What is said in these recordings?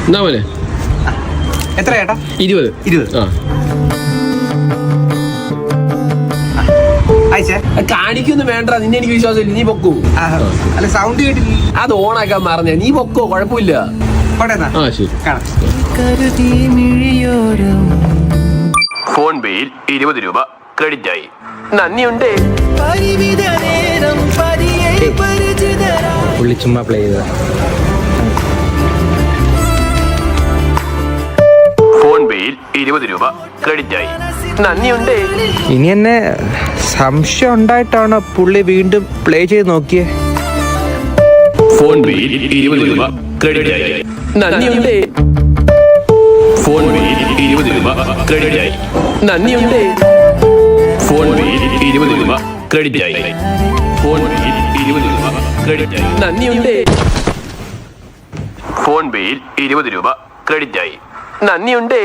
എന്നാ പോലെ എത്ര ചേട്ടാ? 20. കാണിക്കൊന്നും വേണ്ട, നിന്നെ എനിക്ക് വിശ്വാസമില്ല. നീ പൊക്കോ. അല്ല സൗണ്ട് കേട്ടില്ല. അത് ഓണാക്കാൻ മറഞ്ഞ. നീ പൊക്കോ, കുഴപ്പമില്ല. ശരി. ഫോൺ പേയിൽ 20 രൂപ ക്രെഡിറ്റ് ആയി. നന്ദിയുണ്ട്. പുള്ളി ചുമ്മാ പ്ലേ ചെയ്ത. ഫോൺ പേയിൽ 20 രൂപ ക്രെഡിറ്റ് ആയി. നന്ദിയുണ്ട്. ഇനി എന്നെ സംശയം ഉണ്ടായിട്ടാണോ പുള്ളി വീണ്ടും പ്ലേ ചെയ്ത് നോക്കിയേ? ഫോൺ പേയിൽ 20 രൂപ ക്രെഡിറ്റ് ആയി. നന്ദിയുണ്ട്. ഫോൺ പേയിൽ 20 രൂപ ക്രെഡിറ്റ് ആയി. നന്ദിയുണ്ട്. ഫോൺ പേയിൽ 20 രൂപ ക്രെഡിറ്റ് ആയി. ഫോൺ പേയിൽ 20 രൂപ ക്രെഡിറ്റ് ആയി. നന്ദിയുണ്ട്. ഫോൺ പേയിൽ 20 രൂപ ക്രെഡിറ്റ് ആയി. നന്ദിയുണ്ട്.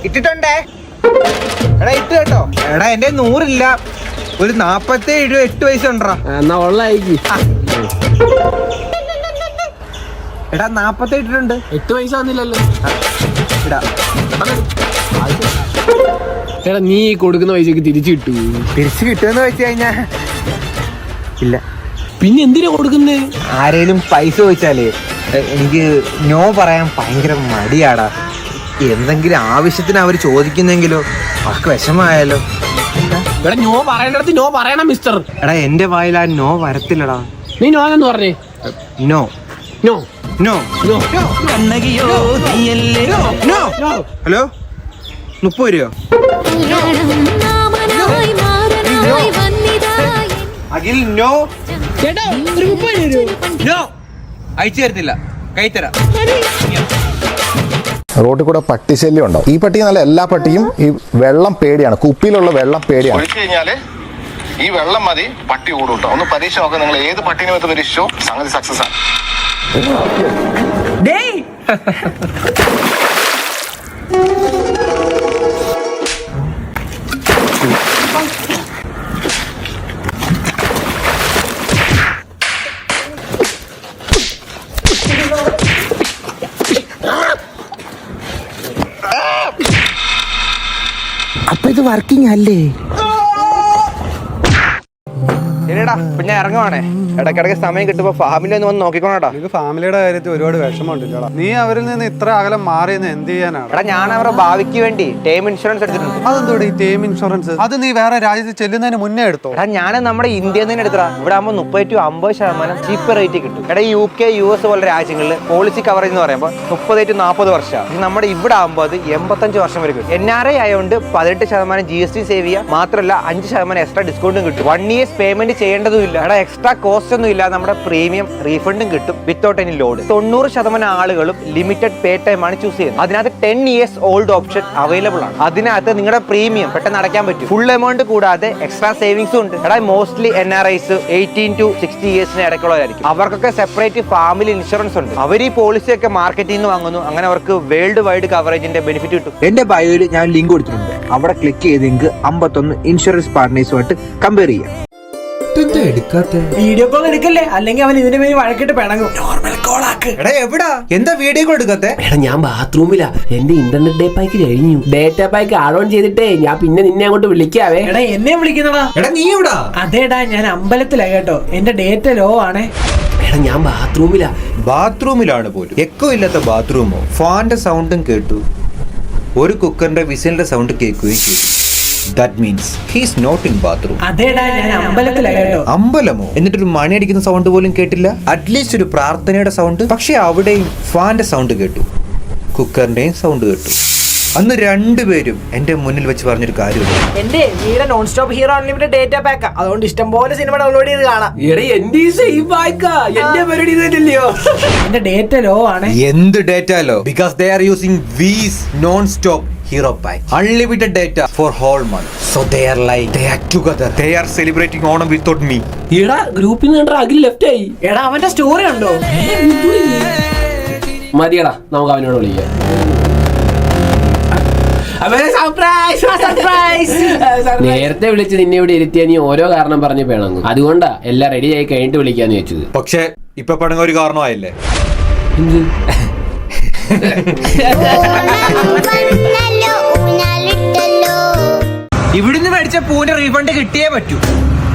ഇട്ടിട്ടുണ്ടേ. എടാ ഇട്ട് കേട്ടോ. എടാ എന്റെ 100 ഇല്ല, ഒരു 47 രൂപ 8 പൈസ ഉണ്ടാ. എന്നാ ഉള്ളായിരിക്കും. എടാ 47 ഇട്ടിട്ടുണ്ട്. 8 പൈസ വന്നില്ലല്ലോ. എടാ എടാ നീ കൊടുക്കുന്ന പൈസക്ക് തിരിച്ചു കിട്ടൂ. തിരിച്ചു കിട്ടുമെന്ന് വെച്ച് കഴിഞ്ഞാ ഇല്ല. പിന്നെ എന്തിനാ കൊടുക്കുന്നേ? ആരേലും പൈസ ചോദിച്ചാലേ എനിക്ക് നോ പറയാൻ ഭയങ്കര മടിയാടാ. എന്തെങ്കിലും ആവശ്യത്തിന് അവർ ചോദിക്കുന്നെങ്കിലോ അവർക്ക് വിഷമായാലോ. എടാ നോ പറയണ്ടടുത്ത് നോ പറയണം മിസ്റ്റർ. എടാ എന്റെ വായിൽ ആ നോ വരത്തില്ലടാ. നീ നോ എന്ന് പറഞ്ഞേ. No no no no. Hello 30 രൂപ. അഖിൽ നോ. നോ അയച്ചു തരത്തില്ല, കൈത്തരാ. റോട്ടിൽ കൂടെ പട്ടി ശല്യം ഉണ്ടോ? ഈ പട്ടി നല്ല എല്ലാ പട്ടിയും ഈ വെള്ളം പേടിയാണ്, കുപ്പിയിലുള്ള വെള്ളം പേടിയാണ്. ഒഴിച്ചു കഴിഞ്ഞാല് ഈ വെള്ളം മതി, പട്ടി കൂടും കേട്ടോ. ഒന്ന് പരീക്ഷ നോക്കാം, നിങ്ങൾ ഏത് പട്ടിനെ വെച്ച് പരീക്ഷിച്ചോ, സംഗതി സക്സസ് ആണ്. അപ്പൊ ഇത് വർക്കിംഗ് അല്ലേ? ശരിടാ, ഇപ്പൊ ഞാൻ ഇറങ്ങുവാണേ. ഇടയ്ക്കിടയ്ക്ക് സമയം കിട്ടുമ്പോ ഫാമിലി ഒന്ന് വന്ന് നോക്കിക്കോണേടാ. നിനക്ക് ഫാമിലിയുടെ കാര്യത്തിൽ ഒരുപാട് വിഷമമുണ്ടല്ലോടാ. നീ അവരിൽ നിന്ന് ഇത്ര അകലം മാറിയെന്ന് എന്ത് ചെയ്യാനാണ്? എടാ ഞാൻ അവരുടെ ഭാവിക്ക് വേണ്ടി ടേം ഇൻഷുറൻസ് എടുത്തിട്ടുണ്ട്. അതെന്തോടെ ഈ ടേം ഇൻഷുറൻസ്? അത് നീ വേറെ രാജ്യത്ത് ചെല്ലുന്നതിന് മുന്നേ എടുത്തോ? എടാ ഞാൻ നമ്മുടെ ഇന്ത്യയിൽ നിന്ന് എടുത്തടാ. ഇവിടെ ആകുമ്പോൾ 30-50% ചീപ്പ് റേറ്റ് കിട്ടും. എടാ UK US പോലെ രാജ്യങ്ങളിൽ പോളിസി കവറേജ് എന്ന് പറയുമ്പോൾ 30-40 വർഷമാണ്. നമ്മുടെ ഇവിടെ ആകുമ്പോൾ അത് 85 വർഷം വരെ കിട്ടും. NRI ആയതുകൊണ്ട് 18% GST സേവ് ചെയ്യുക മാത്രമല്ല 5% എക്സ്ട്രാ ഡിസ്കൗണ്ടും കിട്ടും. 1 year പേയ്മെന്റ് ചെയ്യേണ്ടതും ഇല്ല. എടാ എക്സ്ട്രാ കോസ്റ്റ് ഒന്നും ഇല്ല. നമ്മുടെ പ്രീമിയം റീഫണ്ടും കിട്ടും വിത്തൗട്ട് എനി ലോഡ്. 90% ആളുകളും ലിമിറ്റഡ് പേ ടൈം ആണ് ചൂസ് ചെയ്യുന്നത്. അതിനകത്ത് 10 years ഓൾഡ് ഓപ്ഷൻ അവൈലബിൾ ആണ്. അതിനകത്ത് നിങ്ങളുടെ പ്രീമിയം പെട്ടെന്ന് അടയ്ക്കാൻ പറ്റും. ഫുൾ എമൗണ്ട് കൂടാതെ എക്സ്ട്രാ സേവിങ്സും ഉണ്ട്. എടാ മോസ്റ്റ്ലി NRIs 18 to 60 years ഇടയ്ക്കുള്ളവരായിരിക്കും. അവർക്കൊക്കെ സെപ്പറേറ്റ് ഫാമിലി ഇൻഷുറൻസ് ഉണ്ട്. അവർ ഈ പോളിസി ഒക്കെ മാർക്കറ്റിൽ നിന്ന് വാങ്ങുന്നു. അങ്ങനെ അവർക്ക് വേൾഡ് വൈഡ് കവറേജിന്റെ ബെനിഫിറ്റ് കിട്ടും. എന്റെ ബയോയിൽ ഞാൻ ലിങ്ക് കൊടുത്തിട്ടുണ്ട്. അവിടെ ക്ലിക്ക് ചെയ്ത് നിങ്ങൾക്ക് 51 ഇൻഷുറൻസ് പാർട്ട്നേഴ്സുമായിട്ട് കമ്പയർ ചെയ്യാം. വീഡിയോ കോൾ എടുക്കല്ലേ, അല്ലെങ്കിൽ അവൻ ഇതിന്റെ പേര് വഴക്കിട്ട് പിണങ്ങും. നോർമൽ കോൾ ആക്ക്. എടാ എവിടാ? എന്താ വീഡിയോ കോൾ എടുക്കാത്തെ? എടാ ഞാൻ ബാത്റൂമിലാ. എന്റെ ഇന്റർനെറ്റ് ഡേ പാക്ക് കഴിഞ്ഞു. ഡേറ്റ പാക്ക് ആഡ് ഓൺ ചെയ്തിട്ടേ ഞാൻ പിന്നെ നിന്നെ അങ്ങോട്ട് വിളിക്കാവേ. എടാ എന്നെ വിളിക്കുന്നടാ. എടാ നീ എവിടാ? അതേടാ ഞാൻ അമ്പലത്തിലാ കേട്ടോ. എന്റെ ഡേറ്റ ലോ ആണേ. എടാ ഞാൻ ബാത്റൂമിലാ. ബാത്റൂമിലാണ് പോലും. എക്കോ ഇല്ലാത്ത ബാത്റൂമോ? ഫാന്റെ സൗണ്ടും കേട്ടു, ഒരു കുക്കറിന്റെ വിസിലിന്റെ സൗണ്ട് കേൾക്കുകയും ചെയ്തു. That means he's not in bathroom. അതേടാ ഞാൻ അമ്പലത്തിലാ കേട്ടോ. അമ്പലമോ? എന്നിട്ടൊരു മണി അടിക്കുന്ന സൗണ്ട് പോലും കേട്ടില്ല. അറ്റ്ലീസ്റ്റ് ഒരു പ്രാർത്ഥനയുടെ സൗണ്ട്. പക്ഷെ അവിടെയും ഫാന്റെ സൗണ്ട് കേട്ടു, കുക്കറിന്റെയും സൗണ്ട് കേട്ടു. അന്ന് രണ്ടുപേരും എന്റെ മുന്നിൽ വെച്ച് പറഞ്ഞൊരു കാര്യമുണ്ട്. എന്റെ വീട് non stop hero unlimited data പാക്കാ. അതുകൊണ്ട് ഇഷ്ടം പോലെ സിനിമ ഡൗൺലോഡ് ചെയ്ത് കാണാം. എന്റെ ഡേറ്റ ലോ ആണ്. എന്ത് data law? Because they are using V's non stop hero pack, unlimited data for whole month. So they are together. They are celebrating Onam without me. എടാ ഗ്രൂപ്പിൽ നിന്ന് അഖിൽ ലെഫ്റ്റ് ആയി. എടാ അവന്റെ സ്റ്റോറി ഉണ്ടോ? മതിയടാ, നമുക്ക് അവനോട് വിളിക്കാം. നേരത്തെ വിളിച്ച് നിന്നെ ഇവിടെ ഇരുത്തിയാ നീ ഓരോ കാരണം പറഞ്ഞ് പിണങ്ങും. അതുകൊണ്ടാ എല്ലാം റെഡി ആയി കഴിഞ്ഞിട്ട് വിളിക്കാന്ന് വെച്ചത്. പക്ഷെ ഇപ്പൊ പിണങ്ങ ഒരു കാരണമായില്ലേ? ഇവിടുന്ന് മേടിച്ച പൂവിന്റെ റീഫണ്ട് കിട്ടിയേ പറ്റൂ.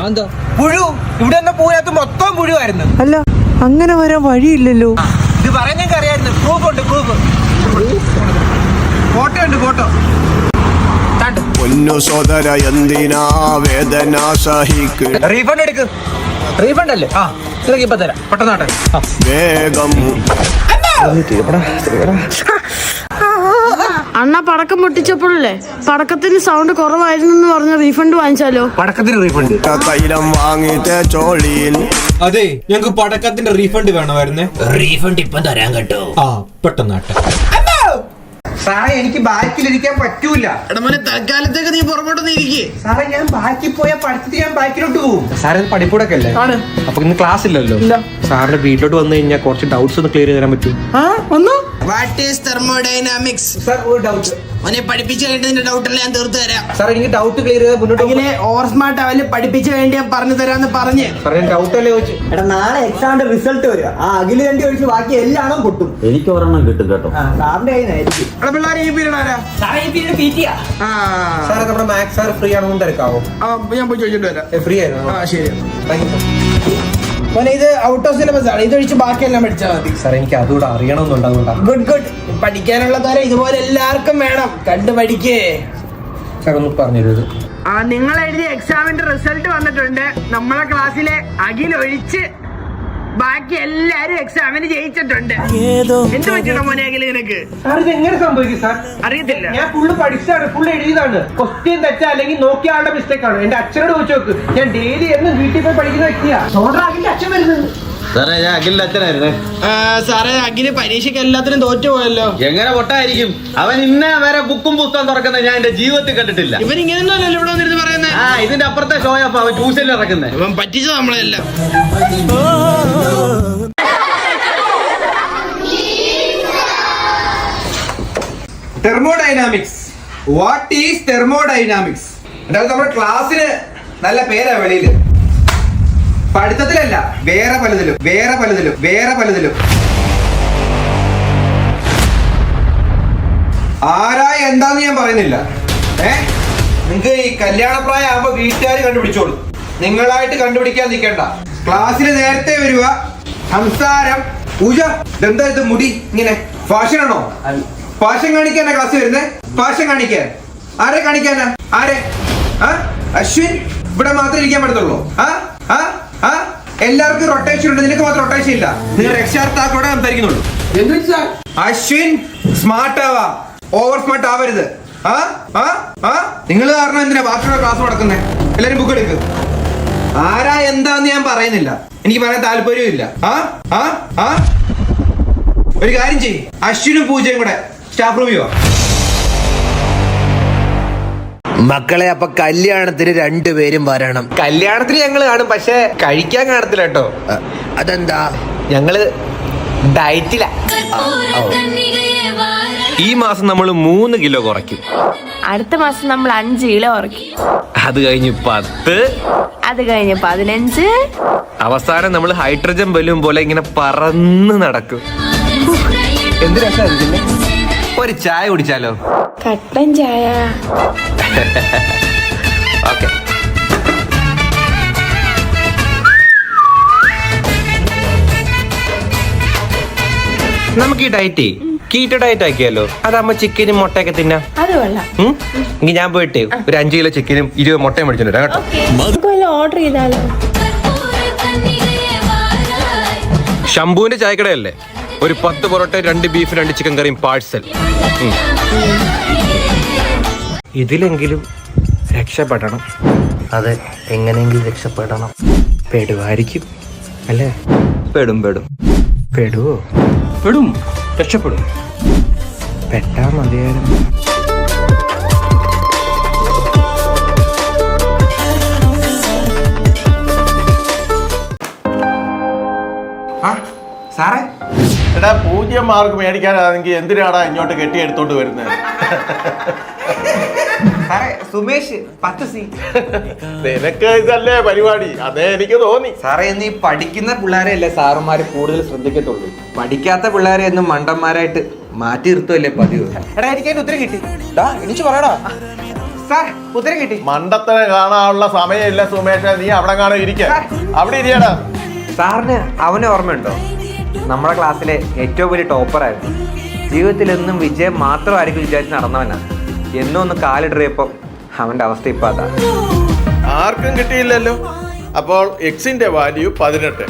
എന്താ പുഴു? ഇവിടെ വന്ന പൂവിനകത്ത് മൊത്തം പുഴുവായിരുന്നു. അല്ല, അങ്ങനെ വരാൻ വഴിയില്ലല്ലോ. ഇത് പറയാൻ ഞങ്ങൾക്ക് അറിയായിരുന്നു. പ്രൂഫ് ഉണ്ട്, പ്രൂഫ്. ഫോട്ടോ ഉണ്ട്, ഫോട്ടോ. പൊന്നു സോദര എന്തിനാ വേദന സഹിക്ക്. റീഫണ്ട് എടുക്ക്. റീഫണ്ട് അല്ലേ? ആ, ഇതൊക്കെ ഇപ്പൊ തരാം. പെട്ടെന്നാട്ടെ. വേഗം അണ്ണ പടക്കം പൊട്ടിച്ചപ്പോഴല്ലേ പടക്കത്തിന് സൗണ്ട് കുറവായിരുന്നു പറഞ്ഞ റീഫണ്ട് വാങ്ങിച്ചാലോ? പടക്കത്തിന് റീഫണ്ട്? തൈലം വാങ്ങിയിട്ട് ചോളിയിൽ. അതെ, ഞങ്ങക്ക് പടക്കത്തിന്റെ റീഫണ്ട് വേണമായിരുന്നേ. റീഫണ്ട് ഇപ്പം തരാൻ കേട്ടോ. ആ, പെട്ടെന്നാട്ടെ. സാറേ, എനിക്ക് ബാക്കിലിരിക്കാൻ പറ്റൂല. തൽക്കാലത്തേക്ക് നീ പുറകോട്ടൊന്നും ഇരിക്കേ. സാറേ, ഞാൻ ബാക്കിൽ പോയാ പഠിച്ചിട്ട് ഞാൻ ബാക്കിലോട്ട് പോകും. സാറേ, ഇത് പഠിപ്പൂടൊക്കെ അല്ലേ? ആണ്. അപ്പൊ ഇന്ന് ക്ലാസ് ഇല്ലല്ലോ. സാറിന്റെ വീട്ടിലോട്ട് വന്നു കഴിഞ്ഞാൽ കുറച്ച് ഡൗട്ട്സ് ഒന്ന് ക്ലിയർ ചെയ്യാൻ പറ്റും. What is thermodynamics? സാർ, ഒരു ഡൗട്ട്. അവനെ പഠിപ്പിച്ചു കഴിഞ്ഞിട്ട് നിന്റെ ഡൗട്ടെല്ലാം ഞാൻ തീർത്തു തരാം. സാർ, എനിക്ക് ഡൗട്ട് ക്ലിയർ ചെയ്താൽ മുന്നോട്ട് ഓവർ സ്മാർട്ട് അവല് പഠിപ്പിച്ചു വേണ്ടി ഞാൻ പറഞ്ഞു തരാന്ന് പറഞ്ഞ്. സാറേ, ഡൗട്ട് അല്ലേ ചോദിച്ചു. എടാ, നാളെ എക്സാമിന്റെ റിസൾട്ട് വരിക. ആ അഖില് രണ്ടി ഒഴിച്ച് ബാക്കി എല്ലാം പൊട്ടും. എനിക്ക് ഒരെണ്ണം കിട്ടും കേട്ടോ. സാറിന്റെ കയ്യിലായിരിക്കും. പിള്ളേർ ഈ പീരീഡ് ആരാ? സാറേ, നമ്മുടെ മാത്സ് സാർ ഫ്രീ ആണോ എന്ന് തിരക്കാവോ? ഞാൻ പോയി ചോദിച്ചിട്ട് വരാം. ഫ്രീ ആയിരുന്നു. ശരി. മോനെ, ഇത് ഔട്ട് ഓഫ് സിലബസ് ആണ്. ഇതൊഴിച്ച് ബാക്കിയെല്ലാം പഠിച്ചാൽ മതി. സാർ, എനിക്ക് അതുകൂടെ അറിയണമെന്നുണ്ടാകും. Good good. പഠിക്കാനുള്ള തരം ഇതുപോലെ എല്ലാവർക്കും വേണം. കണ്ടു പഠിക്കേ. സാർ, ഒന്ന് പറഞ്ഞിരുത്. നിങ്ങൾ എഴുതിയ എക്സാമിന്റെ റിസൾട്ട് വന്നിട്ടുണ്ട്. നമ്മളെ ക്ലാസ്സിലെ അഖിൽ ഒഴിച്ച് ബാക്കി എല്ലാരും എക്സാമിന് ജയിച്ചിട്ടുണ്ട്. എന്ത് പറ്റണം മോനെ അഖിൽ നിനക്ക്? സാർ, ഇത് എങ്ങനെ സംഭവിക്കും സാർ? അറിയത്തില്ല. ഞാൻ ഫുള്ള് പഠിച്ചതാണ്, ഫുള്ള് എഴുതിയതാണ്. ക്വസ്റ്റ്യൻ തെറ്റാ അല്ലെങ്കിൽ നോക്കിയ ആളുടെ മിസ്റ്റേക്ക് ആണ്. എന്റെ അച്ഛനോട് ചോദിച്ചു നോക്ക്. ഞാൻ ഡെയിലി എന്നും വീട്ടിൽ പോയി പഠിക്കുന്ന വ്യക്തിയാ. അഖിലിന്റെ അച്ഛൻ വരുന്നത്. സാറേ, ഞാൻ അഖിലിന്റെ അച്ഛനായിരുന്നേ. സാറേ, അഖില് പരീക്ഷയ്ക്ക് എല്ലാത്തിനും തോറ്റു പോയല്ലോ. എങ്ങനെ പൊട്ടായിരിക്കും? അവൻ ഇന്നേ വരെ ബുക്കും പുസ്തകം തുറക്കുന്നത് ഞാൻ എന്റെ ജീവിതത്തിൽ കണ്ടിട്ടില്ല. ഇവൻ ഇങ്ങനെയൊന്നുമല്ലോ ഇവിടെ വന്നിരുന്ന് പറയുന്നത്. ആ, ഇതിന്റെ അപ്പുറത്തെ ഷോ അപ്പൊ അവൻ ട്യൂഷനിൽ ഇറക്കുന്നത്. ഇവൻ പറ്റിച്ചത് നമ്മളെല്ലാം. തെർമോഡൈനാമിക്സ്. What is thermodynamics? എന്തായാലും നമ്മുടെ ക്ലാസ്സിന് നല്ല പേരാ വെളിയില്. പഠിത്തത്തിലല്ല, വേറെ പലതിലും, വേറെ പലതിലും, വേറെ പലതിലും. ആരാ എന്താന്ന് ഞാൻ പറയുന്നില്ല. നിങ്ങക്ക് ഈ കല്യാണപ്രായം ആകുമ്പോ വീട്ടുകാർ കണ്ടുപിടിച്ചോളൂ. നിങ്ങളായിട്ട് കണ്ടുപിടിക്കാൻ നിൽക്കണ്ട. ക്ലാസ്സിൽ നേരത്തെ വരിക, സംസാരം, പൂജ. ഇതെന്താ ഇത് മുടി ഇങ്ങനെ? ഫാഷൻ ആണോ? ഫാഷൻ കാണിക്കാനാ ക്ലാസ് വരുന്നേ? ഫാഷൻ കാണിക്കാൻ ആരെ കാണിക്കാനാ? ആരെ? അശ്വിൻ, ഇവിടെ മാത്രമേ ഇരിക്കാൻ പറ്റത്തുള്ളൂ. എല്ലാവർക്കും റൊട്ടേഷൻ ഉണ്ട്, നിനക്ക് മാത്രം റൊട്ടേഷൻ ഇല്ല. നിങ്ങൾ രക്ഷാർത്ഥാക്കളോടെ സംസാരിക്കുന്നുള്ളൂ. അശ്വിൻ, സ്മാർട്ട് ആവാ, ഓവർ സ്മാർട്ട് ആവരുത്. നിങ്ങൾ കാരണം എന്തിനാ ബാക്കിയുള്ള ക്ലാസ് നടക്കുന്നേ? എല്ലാരും ബുക്ക് എടുക്ക്. ആരാ എന്താന്ന് ഞാൻ പറയുന്നില്ല, എനിക്ക് പറയാൻ താല്പര്യവും ഇല്ല. ഒരു കാര്യം ചെയ്യും, അശ്വിനും പൂജയും കൂടെ സ്റ്റാഫ് റൂമിൽ വാ. മക്കളെ, അപ്പൊ കല്യാണത്തിന് രണ്ടുപേരും വരണം. കല്യാണത്തിന് ഞങ്ങൾ കാണും, പക്ഷെ കഴിക്കാൻ കാണത്തില്ല കേട്ടോ. അതെന്താ? ഞങ്ങള് ഡയറ്റില. ഈ മാസം നമ്മൾ 3 കിലോ കുറയ്ക്കും. അടുത്ത മാസം നമ്മൾ 5 കിലോ കുറയ്ക്കും. അത് കഴിഞ്ഞ് 10. അത് കഴിഞ്ഞ് 15. അവസാനം നമ്മൾ ഹൈഡ്രജൻ ബലൂൺ പോലെ ഇങ്ങനെ പറന്ന് നടക്കും. എന്ത് രസമായിരിക്കും. ഒരു ചായ കുടിച്ചാലോ? കട്ടൻ ചായ. ഓക്കെ. നമുക്ക് ഈ ഡയറ്റ് കീറ്റോ ഡയറ്റ് ആക്കിയാലോ? അതാകുമ്പോ ചിക്കനും മുട്ടയൊക്കെ തിന്നാം. അത് കൊള്ളാം. എങ്കിൽ ഞാൻ പോയിട്ട് ഒരു 5 കിലോ ചിക്കനും 20 മുട്ടയും മേടിച്ചിട്ട് വരാം കേട്ടോ. നമുക്ക് വല്ല ഓർഡർ ചെയ്താലോ? ശംഭുവിന്റെ ചായക്കടയല്ലേ? ഒരു 10 പൊറോട്ട, 2 ബീഫ്, 2 ചിക്കൻ കറിയും പാഴ്സൽ. ഇതിലെങ്കിലും രക്ഷപ്പെടണം. അതെ, എങ്ങനെയെങ്കിലും രക്ഷപ്പെടണം. പെടുവായിരിക്കും അല്ലേ? പെടുവോ? പെടും, രക്ഷപ്പെടും. പെട്ടാ മതിയായിരുന്നു. സാറേ, എടാ, 0 മാർക്ക് മേടിക്കാനാണെങ്കിൽ എന്തിനാടാ ഇങ്ങോട്ട് കെട്ടിയെടുത്തോണ്ട് വരുന്നത്? സാറേ സുമേഷ് 10C. നിനക്ക് ഇതല്ലേ പരിപാടി, അതേ എനിക്ക് തോന്നി. സാറേ ഇന്ന് ഈ പഠിക്കുന്ന പിള്ളേരെ അല്ലേ സാറുമാര് കൂടുതൽ ശ്രദ്ധിക്കത്തുള്ളൂ. പഠിക്കാത്ത പിള്ളേരെ എന്നും മണ്ടന്മാരായിട്ട് മാറ്റി നിർത്തുമല്ലേ പതിവ്. എടാ എനിക്ക് അതിന്റെ ഉത്തരം കിട്ടി. എനിക്ക് പറയടാ സാർ, ഉത്തരം കിട്ടി. മണ്ടത്തനെ കാണാനുള്ള സമയമില്ല സുമേഷ, നീ അവിടെ കാണാൻ ഇരിക്ക. അവിടെ ഇരിയടാ. സാറിന് അവനെ ഓർമ്മയുണ്ടോ? നമ്മുടെ ക്ലാസ്സിലെ ഏറ്റവും വലിയ ടോപ്പറായിരുന്നു. ജീവിതത്തിൽ എന്നും വിജയം മാത്രമായിരിക്കും വിചാരിച്ച് നടന്നവനാ. എന്നും ഒന്ന് കാലിടറിയപ്പോ അവന്റെ അവസ്ഥ ഇപ്പൊ അതാ. ആർക്കും കിട്ടിയില്ലല്ലോ. അപ്പോൾ എക്സിന്റെ വാല്യൂ 18.